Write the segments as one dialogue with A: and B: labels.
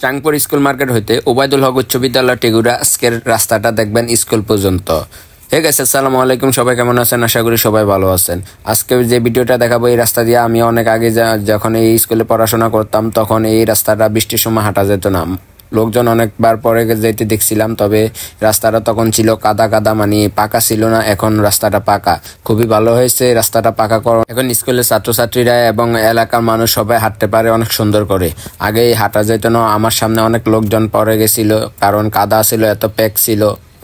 A: Changpur school market হইতে ওবায়দুল হক উচ্চ বিদ্যালয় টেগুরা আজকের রাস্তাটা দেখবেন স্কুল পর্যন্ত। হে গাইস, আসসালামু আলাইকুম, সবাই কেমন আছেন? আশা করি সবাই ভালো আছেন। আজকে যে ভিডিওটা দেখাবো এই রাস্তা দিয়ে আমি অনেক আগে যখন এই স্কুলে পড়াশোনা করতাম তখন এই রাস্তাটা বৃষ্টির সময় হাঁটা যেত না, লোকজন অনেকবার পরে যেতে দেখছিলাম, তবে রাস্তাটা তখন ছিল কাদা কাদা, মানে পাকা ছিল না। এখন রাস্তাটা পাকা, খুবই ভালো হয়েছে রাস্তাটা পাকা করো। এখন স্কুলের ছাত্রছাত্রীরা এবং এলাকার মানুষ সবাই হাঁটতে পারে অনেক সুন্দর করে। আগে হাঁটা যেত না, আমার সামনে অনেক লোকজন পড়ে গেছিল, কারণ কাদা ছিল, এত প্যাক ছিল,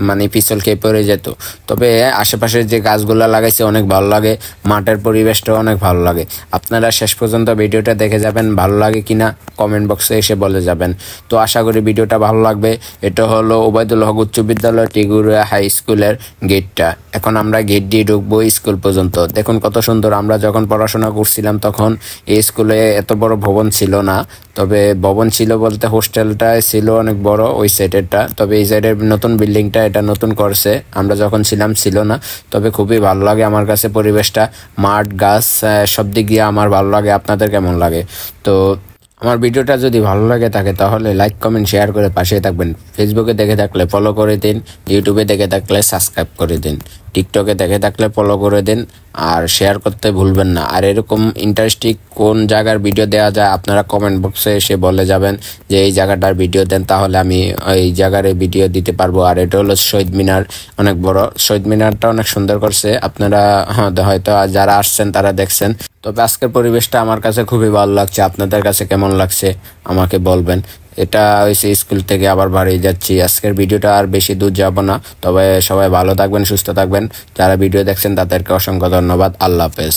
A: মানে পিছল খেয়ে পড়ে যেত। তবে আশেপাশে যে গাছগুলো লাগাইছে অনেক ভালো লাগে, মাঠের পরিবেশটা অনেক ভালো লাগে। আপনারা শেষ পর্যন্ত ভিডিওটা দেখে যাবেন, ভালো লাগে কিনা কমেন্ট বক্সে এসে বলে যাবেন। তো আশা করি ভিডিওটা ভালো লাগবে। এটা হলো ওবায়দুল হক উচ্চ বিদ্যালয় টেগুরা হাই স্কুলের গেটটা। এখন আমরা গেট দিয়ে ঢুকবো স্কুল পর্যন্ত। দেখুন কত সুন্দর। আমরা যখন পড়াশোনা করছিলাম তখন এই স্কুলে এত বড় ভবন ছিল না, তবে ভবন ছিল বলতে হোস্টেলটা ছিল অনেক বড় ওই সাইডেরটা, তবে এই সাইডের নতুন বিল্ডিংটা এটা নতুন করছে, আমরা যখন ছিলাম ছিল না। তবে খুবই ভালো লাগে আমার কাছে পরিবেশটা, মাঠ গাছ সব দিক দিয়ে আমার ভালো লাগে। আপনাদের কেমন লাগে? তো আমার ভিডিওটা যদি ভালো লাগে থাকে তাহলে লাইক কমেন্ট শেয়ার করে পাশে থাকবেন। ফেসবুকে দেখে থাকলে ফলো করে দিন, ইউটিউবে দেখে থাকলে সাবস্ক্রাইব করে দিন, টিকটকে দেখে থাকলে ফলো করে দিন, আর শেয়ার করতে ভুলবেন না। আর এরকম ইন্টারেস্টিং কোন জায়গার ভিডিও দেওয়া যায় আপনারা কমেন্ট বক্সে এসে বলে যাবেন যে এই জায়গাটার ভিডিও দেন, তাহলে আমি ওই জায়গার ভিডিও দিতে পারবো। আর এটা হলো শহীদ মিনার, অনেক বড় শহীদ মিনারটা, অনেক সুন্দর করছে। আপনারা হয়তো যারা আসছেন তারা দেখছেন। তবে আজকের পরিবেশটা আমার কাছে খুবই ভালো লাগছে, আপনাদের কাছে কেমন লাগছে আমাকে বলবেন। এটা হয়েছে স্কুল থেকে আবার বাড়ি যাচ্ছি। আজকের ভিডিওটা আর বেশি দূর যাব না, তবে সবাই ভালো থাকবেন, সুস্থ থাকবেন। যারা ভিডিও দেখছেন তাদেরকে অসংখ্য ধন্যবাদ। আল্লাহ হাফেজ।